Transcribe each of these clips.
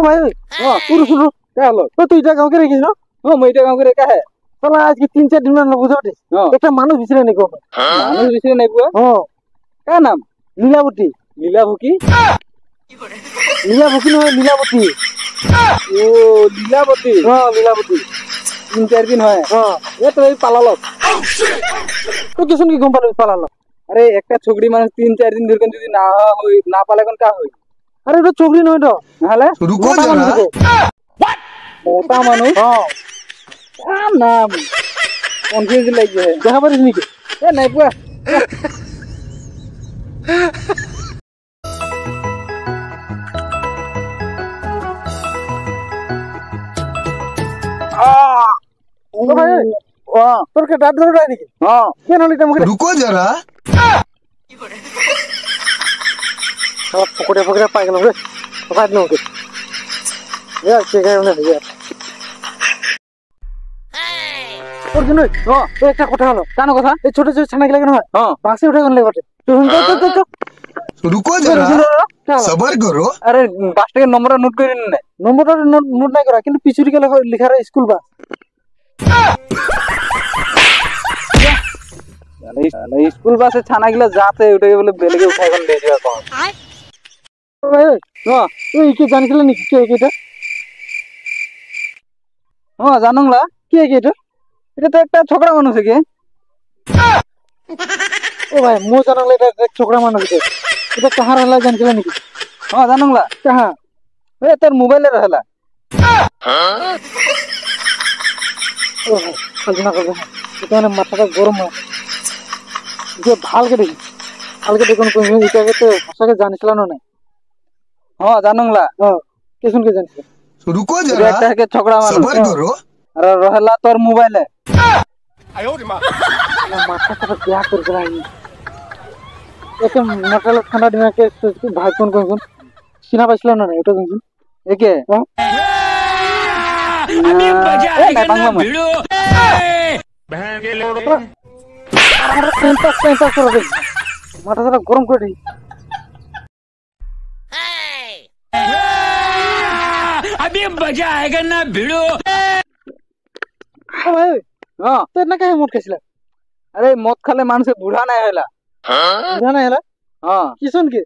ভাই हाँ सुनो सुनो क्या हलो तो तू इटा गांव के रखिस ना हाँ मैं इटा गाँव के रेखा है चला आज के 3-4 दिन में बुझा उठे हाँ একটা মানুষ বিছরে নেই গো मानुष विषय नहीं हुआ ও क्या नाम লীলাবতী लीला भूकी লীলাবতী নয় লীলাবতী ओ लीलावती হ্যাঁ লীলাবতী 3-4 दिन है হ্যাঁ ये तो भाई पालालो তো কিছু কি গম পালো পালালো अरे एक छोकरी मानुष 3-4 दिन धरकन যদি না হয় না পালে কোন কা হয় আরে এটা চোখরি নয় তো নাহলে रुको মোটা जरा মানুষ তো। মোটা মানুষ হ্যাঁ क्या नाम कन्फ्यूज लग गया है দেখা পারিস নাকি ए नहीं पुआ ও ভাই हां তোর কে দাঁত ধরে নাকি हां কেন হলি এটা মুখে रुको जरा সব পকড়ে পকড়ে পাই গেল রে পাই দিল ওকে কে গায় না রে তোর জন্য हां তো একটা কথা হলো कानो কথা এই ছোট ছোট ছানা গিলা কেন হয় हां বাসে উঠে গেলে বটে তো তো रुको जरा सबर करो अरे बास के नंबर नोट कर ने নম্বরটা নোট নাই করা কিন্তু পিছুরি গেলে লেখা রে স্কুল বাস स्कूल बस से छाना गिला जाते उठे बोले बेले के उठाई कोन ले जावा कौन ভাই हां তুই কি জানিস নাকি কে এটা हां जानूंगा কে এটা এটা তো একটা ছোকরা মানুষ है के ও ভাই মো জানালে এটা এক ছোকরা মানুষ এটা কাহার হলা জানিস নাকি हां जानूंगा কাহা ए तोर मोबाइल रहला ও খালনা করবে এটা মানে মাথাটা গরম হয় যে ভালকে দেখি ভালকে দেখুন কোন এটাকে তো ভাষাকে জানিস না না हां जानूंगा হ্যাঁ কেসুন কে জানিস रुको এটা जरा একটা के छोकरा মানুষ सबर करो अरे रहला तोर मोबाइल है মাথাটা क्या कर रहा है একে মাথাটা ঠান্ডা দিনা কে ভাই কোন কোন সিনা পাইছিল না এটা কোন एके হ্যাঁ अभी मजा आएगा ना भिड़ो মাথাটা গরম করে দিই अभी मजा आएगा ना भिड़ो ভাই हां তো না কাহে মোট খাইছিল अरे मत खाले मानुष बूढ़ा नहीं होला জানা হেলা हां কিসন কে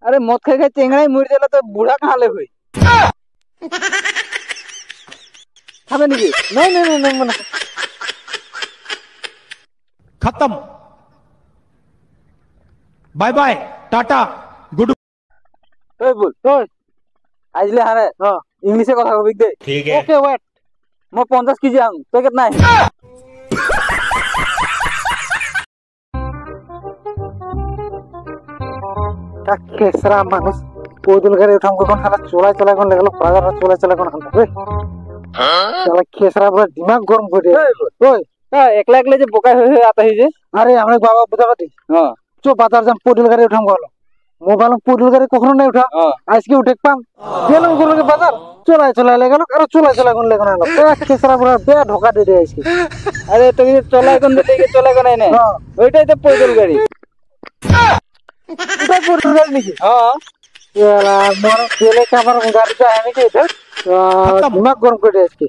अरे मत खाए खाए चेंगड़ा मर जाला तो बूढ़ा कहां ले हुई खाबे नहीं নাই নাই নাই নাই মানে खत्म बाय बाय टाटा गुड ओए बोल ওই आजले हारे হ্যাঁ इंग्लिशे কথা কবি दे ठीक ওকে ওয়েট मैं 50 केजी आऊं तो कितना है কেসরা মানুষ পৌদুল গাড়ি উঠাম কোন খালা চলাই চলাই কোন লাগলো পাগার চলাই চলাই কোন খালা রে শালা কেসরা পুরো দিমাগ গরম করে ওই एकला एकले जे बोका होय आता ही जे আরে আমরা বাবা বুঝাবাটি हां চো বাজার যাম পৌদুল গাড়ি উঠাম গেল মোবাইল পৌদুল গাড়ি কখনো নাই উঠা हां আজকে উঠে পাম গেলাম কোন বাজার চলাই চলাই লাগলো আর চলাই চলাই কোন লাগলো না কেসরা পুরো বে ঢোকা দিয়ে দিয়ে আজকে अरे तो ये चला कोन दे के चला कोन नहीं হ্যাঁ ওইটাই তো পয়দল গাড়ি এটা পৌদুল গাড়ি নাকি हां এলা মোর তেলে কাবার গাড়িটা আমি কে এটা দিমাগ গরম করে আজকে